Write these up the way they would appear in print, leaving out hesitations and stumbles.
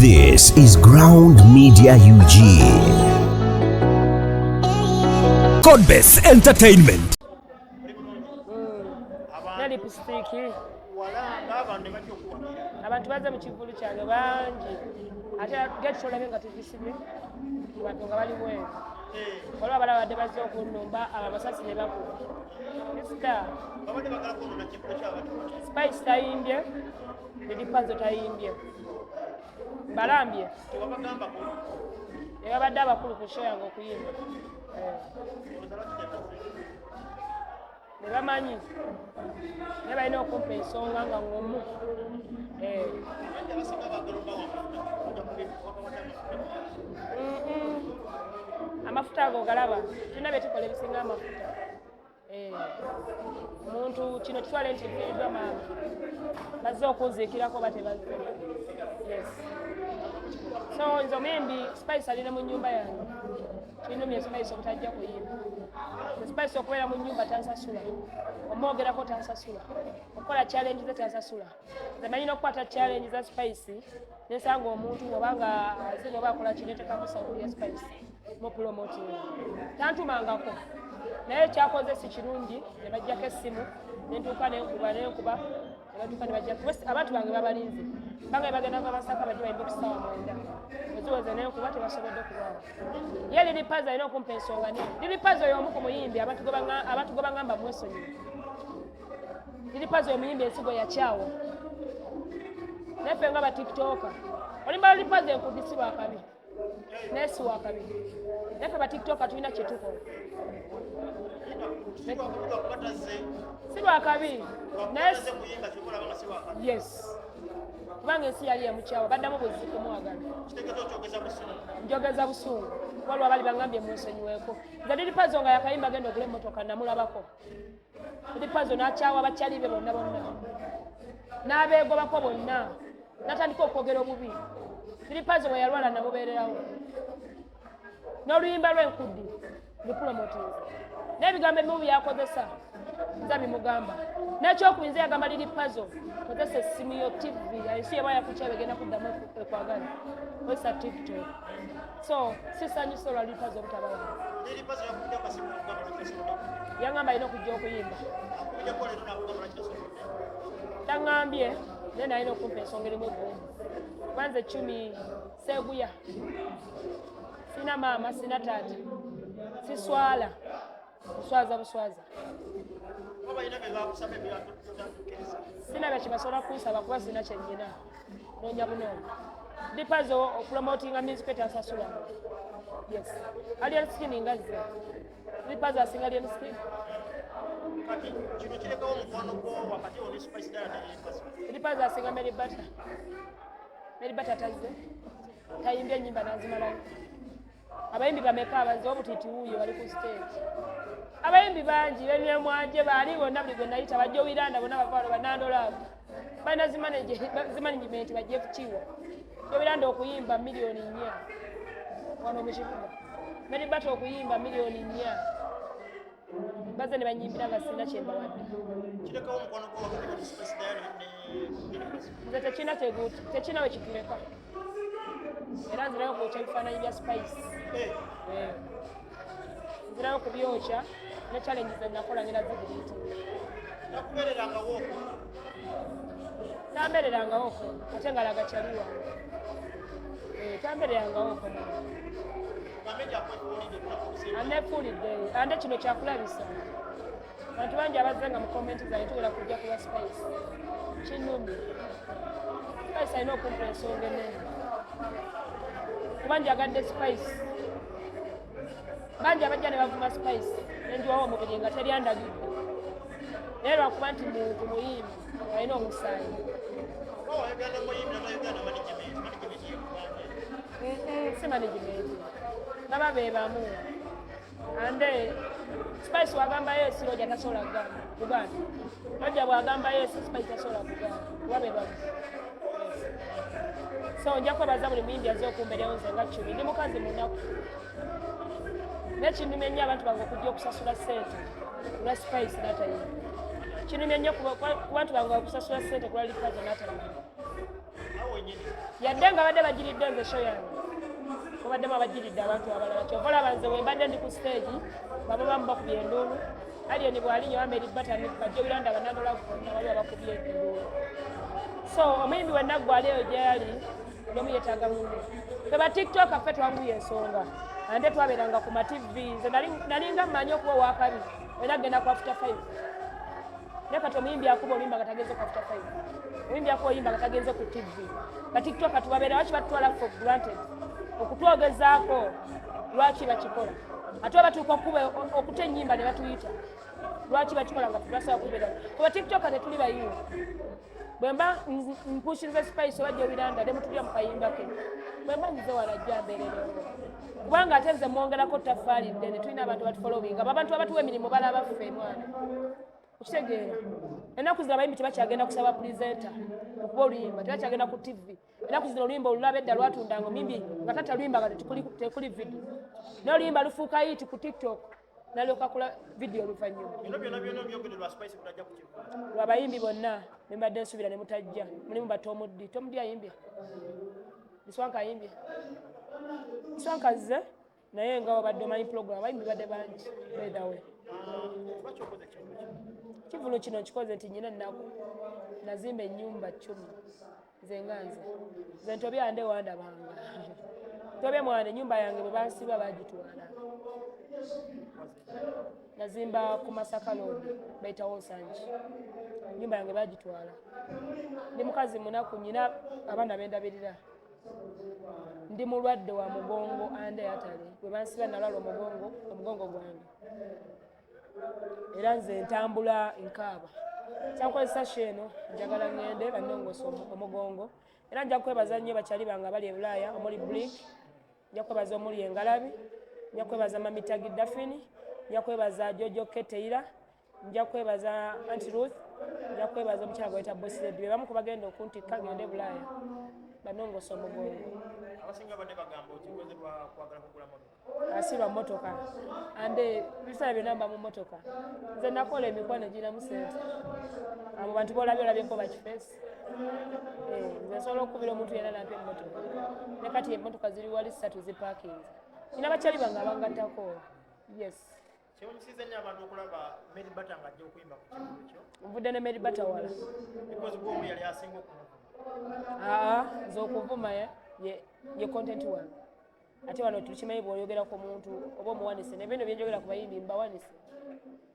This is Ground Media UG. Codebase Entertainment. Abantu baza mu kivulu kyange bangi ate getulabe nga tubisibye abantu nga bali bweru olwo abalabadde bazze okunnumba abamasasi ne bakuba Spice tayimbye Lilipazo tayimbye balambye babadde abakulu ku show yange okuyimba ne bamanyi ne balina okumpa ensonga nga ngomu amafuta ago galaba tulina bye tukola ebisinga amafuta omuntu kino kitwale nti nfiiriddwa maama bazze okunziikirako ba tebazze so nze omuyimbi Spice alina mu nnyumba yange kinumye Spice obutajja kuyimba Spice okubeera mu nnyumba tansasula omwogerako tansasula okukola challenge ze tansasula nze manyina okukwata challenge za Spice nesanga omuntu obanga azina oba akola kinetekamu sawuli ya Spice mu promoting tantumangako naye kyakoze si kirungi ne bajjako essimu nentuuka nenkuba nebatuuka ne bajjako abantu bange babalinze bange bagenda babasaka bajja bayimba okusaawa mwenda eziweze nenkuba tebasobodde okubaawo ye Lilipazo alina okumpa ensonga nini Lilipazo y'omu ku muyimbi abantu gwe bagamba mwesonyiwe Lilipazo omuyimbi ensigo yakyawa neffe nga batiktoka olimba Lilipazo enkudisi lwakabi nesi wakabi neffe batiktoka tulina kyetukola si lwakabi yes kubanga ensi yali emukyawa baddamu bwezi kumwagala njogeza busungu waliwo abali bangambye mwesonyiweeko nze Lilipazo nga yakayimba genda ogula emmotoka namulabako Lilipazo n'akyawa abakyali be bonna n'abeegobako bonna n'atandika okwogera obubi Lilipazo bwe yalwala namubeererawo n'oluyimba lw'enkuddi lupromotinga n'ebigambo ebimu byakozesa nza bimugamba n'ekyokubinza yagamba Lilipazo kozesa essimu yo TV ensi yeba yakukyaba egenda kuddamu ekwagala kozesa TikTok so sisanyusa olwa Lilipazo obutabawo yangamba alina okujja okuyimba taŋŋambye naye nalina okumpa ensonga erimu egumu kubanza ecumi seguya sina maama sina taata siswala buswaza sina byakibasobola kunsaba kuba sina kyennyina noonya bunoonya Lilipazo okupromotinga music etansasula yes alien skin ngazze Lilipazo asinga alien skin Lilipazo asinga Mary Butter tazze tayimbye ennyimba nazimalayo abayimbi bameka abazze obutiti wuuyo bali ku stage abayimbi bangi bebyemwanje baali bonna buli gwe nayita bajja owiranda bonna bavaalo banandolaavu balina zimanagement bajje kukiwa owiranda okuyimba miliyoni 4 wano mu kibuga Mary Butter okuyimba miliyoni 4 bazze ne banyimbira nga sina kyembawadde nze tekina we kituleka era nzirayo kwokya ebifaananyi bya Spice nzirayo kubyokya ne challenge ze nakola ngera zibiriiti tambeererangawoko ate nga laga kyaliwa tambeererangawoko annefuulidde ande kino kyakulabisa abantu bangi abazze nga mu komenti zange tugera kujja kuba Spice kinumye Spice alina okumpa ensonga enene kuba njagadde Spice bangi abajja ne bavuma Spice nenjiwawo omubiri nga teryandagidde naye lwakuba nti muntu muyimbi alina omusaayi si management baba be bamu ande Spice wagamba yes Roger tasobola kugamba Roger bwagamba yes Spice tasobola kugamba wabe bamu so nja kwebaza buli muyimbi azze okumbeerawo nze nga 10 ndi mukazi munaku nekindumya nnyo abantu bange okujja okusasula ssente kulwa Spice n'atayimba kinumya nnyo ku bantu bange okusasula ssente kulwa Lilipazo n'atayimba yadde nga badde bagiridde nze show yange kubaddemu abagiridde abantu abalala kyova olaba nze wembadde ndi ku stage baba bamu bakubye enduulu aliyeni bwalinyo bameri batani bajja ebiranda banagala bonna wali abakubye enduulu so omuyimbi wennaggwa aliyo gyali nomu yetaaga munne fe ba tiktok ffe twanguye ensonga ande twabeeranga ku ma tv nze nalinga mmanyi okuba owakabi era genda ku after 5 ne kati omuyimbi akuba oluyimba nga tagenze ku after 5 omuyimbi akuba oyimba nga tagenze ku tv ba tiktok tubabeera waki batutwala for granted okutwogezaako lwaki bakikola ate batuuka okuta ennyimba ne batuyita lwaki bakikola nga tubasaba kubeera kuba tiktok tetuli bayiwa bwemba mpushiriza spice wajja obiranda ne mutulya mukayimba ke bwemba nzize walajja mbeerero kubanga ate nze mwongerako tafaali ddene tulina abantu batufollowinga abantu abatuwa emirimu balaba ffe mwana okitegeera ennaku zino abayimbi tebakyagenda kusaba pulizenta okuba oluyimba tebakyagenda ku tv ennaku zino oluyimba olulaba edda lwatundanga omuyimbi nga tata luyimba nga tekuli vidiyo naye oluyimba lufuuka yiti ku tiktok nalyoka kula vidiyo oluvannyuma lwabayimbi bonna nembadde nsuubira ne mutajja mulimu ba tomuddi ayimbye biswanka ayimbye biswanka azze naye nga wabadde omanyi program abayimbi badde bangi bedawe kivulo kino nkikoze nti nyina nnaku nazimba ennyumba 10 nze nze ntobya nde wandabanga tobe mwana ennyumba yange bwe bansiba bagitwala nazimba ku Masaka Road bayitawo Nsanje ennyumba yange bagitwala ndi mukazi munaku nyina abaana bendabirira ndi mulwadde wa mugongo ande yatale bwe bansiba nalwala omugongo gwange era nze ntambula nkaaba kyankozesa sheeno njagala ngende bannongosa omugongo era nja kwebaza nnyo bakyali bange abali e Bulaaya omuli Brick nja kwebaza omuli Engalabi nja kwebaza Mamitagi Dafini nja kwebaza Jojo Keteira nja kwebaza Auntie Ruth nja kwebaza omukyala gweta Bossed bebamu kubagenda okuntikka ngende e Bulaaya bannongosa omugongo abasinga badde bagamba okikozerwa kwagala kugula motoka asirwa motoka ande bisala byonna mba mu motoka nze nakola emikwano egiramu sente abo bantu bolabyeko bakifeesi nze nsobola okukubira omuntu yena nampa emmotoka ne kati emmotoka ziri wali 3 zipaakinze nina bakyali bange abangattako yes kyewunyisiza nnyo abantu okulaba Mary Bata ng'ajja okuyimba ku kibuga kyo nvudde ne Mary Bata wala because gwomu yali asinga okuvuma nze okuvuma ye content wange ate wano tukimanyi bw'oyogera ku muntu oba omuwanise nebino byenjogera ku bayimbi mbawanise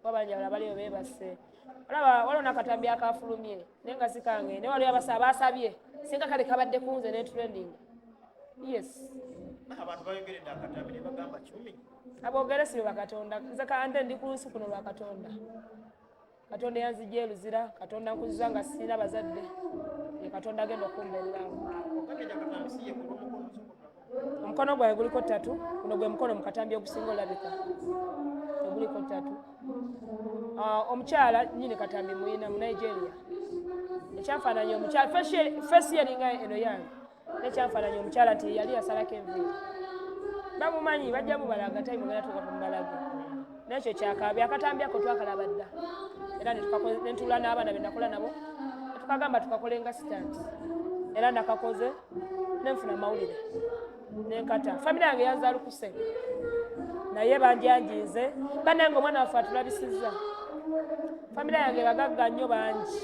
wabanjala baliyo beebase olaba waliwo nakatambi akafulumye naye nga sikange naye waliwo abasabye singa kale kabadde ku nze netrending yes abantu bayogeredde akatambi ne bagamba kumi aboogere si bakatonda nze kande ndi ku lusi kuno lwa katonda katonda yanzijja eruzira katonda nkuziza nga sirina bazadde ye katonda agenda okumbeererawo omukono gwawe guliko 3 guno gwe mukono mu katambi ogusinga olabika teguliko 3 omukyala nyini katambi muyina mu Nigeria ekyanfaananya omukyala fesi yeringa eno yange nekyanfaananya omukyala nti yali yasalako enviiri bamumanyi bajja mubalaga tayi mugenda tuka kumubalage nekyo kyakabi akatambi ako twakalaba dda era netula n'abaana benakola nabo netukagamba tukakolenga stand era nakakoze nenfuna mawulire nenkata famire yange yanzaalukuse naye banjanjinze banange omwana waffe atulabisizza famire yange bagagga nnyo bangi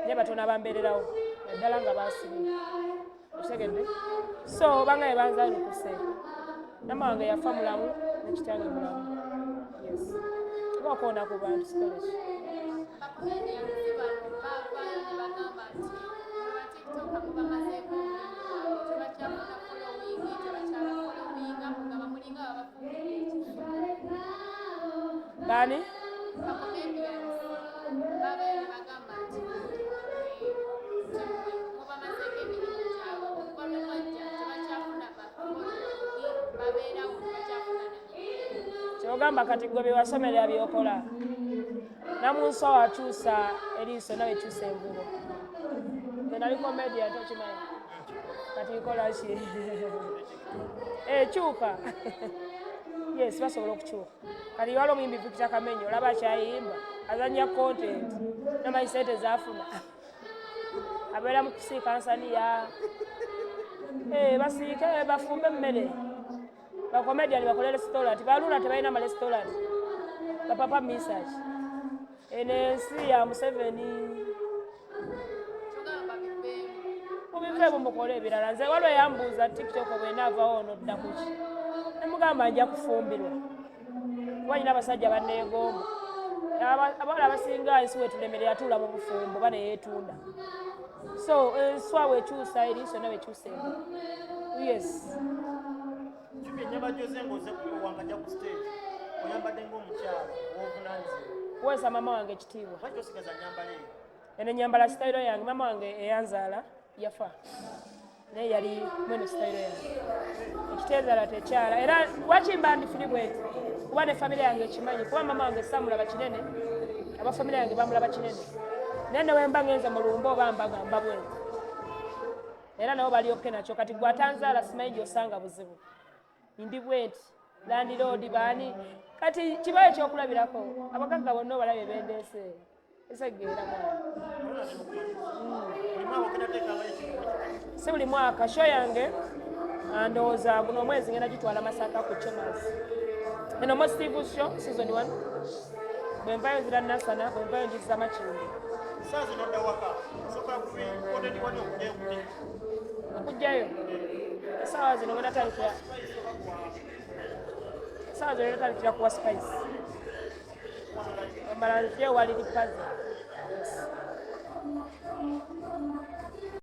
naye batono abambeererawo naddala nga basibye okitegedde so bangaye banzaalukuse nama wange yafa mulamu nekitange mulamu yes obakoona ku bantu sikoleki bani kyogamba kati gwe bewasomera byokola namunsi wakyusa eriiso nawe kyusa envubo nze nali komedia tokimanyi kati nkolaki kyuka yes basobola okukyuka kati wali omuyimbi Victor Kamenyi olaba akyayimba azanya content namanyi sente zafuna abeera mu kusiika nsaniya basiike bafumbe emmere bakomediani bakole restaurant balula tebalina ma restaurant bapapa misach eno ensi ya Museveni mubiveemu mukole ebirala nze waliwo yambuuza tiktok bwenaavawo ono dda kuki nemugamba nja kufumbirwa kuba nyina abasajja banneegomba abawala abasinga ensi wetulemere yatuula mu bufumbo ba neyeetunda so enswa wekyusa eriiso nawe ekyusa yes enyama gyoze ng'oze kuwangajja ku stage oyambadde ng'omukyala w'obuvunaanyizibwa kuweesa mama wange ekitiibwa lwaki osigaza nyambala eyo eno nyambala sitayiro yange mama wange eyanzaala yafa naye yali mweno sitayiro yange ekiteezaala tekyala era wakimba ndifiri bweti kuba ne famire yange ekimanyi kuba mama wange samulaba kinene abafamire yange bamulaba kinene naye newemba ngenze mu lumba oba mbagamba bweti era nabo balioke nakyo kati gwatanzaala simanyi gyosanga buzibu ndi bweti landiroodi baani kati kibayo ekyokulabirako abagagga bonna obalabye bendeese esegeera mwana si buli mwaka sho yange ndowooza guno omwezi ngenda gitwala Masaka ku Chemas eno mo Steve Show season 1 bwenvayo zira nasana bwenvayo njiza makindi okujjayo esaawa zino ngenda talikira esaawa zino ngenda talikira kuwa spice embala nzije waliri pazi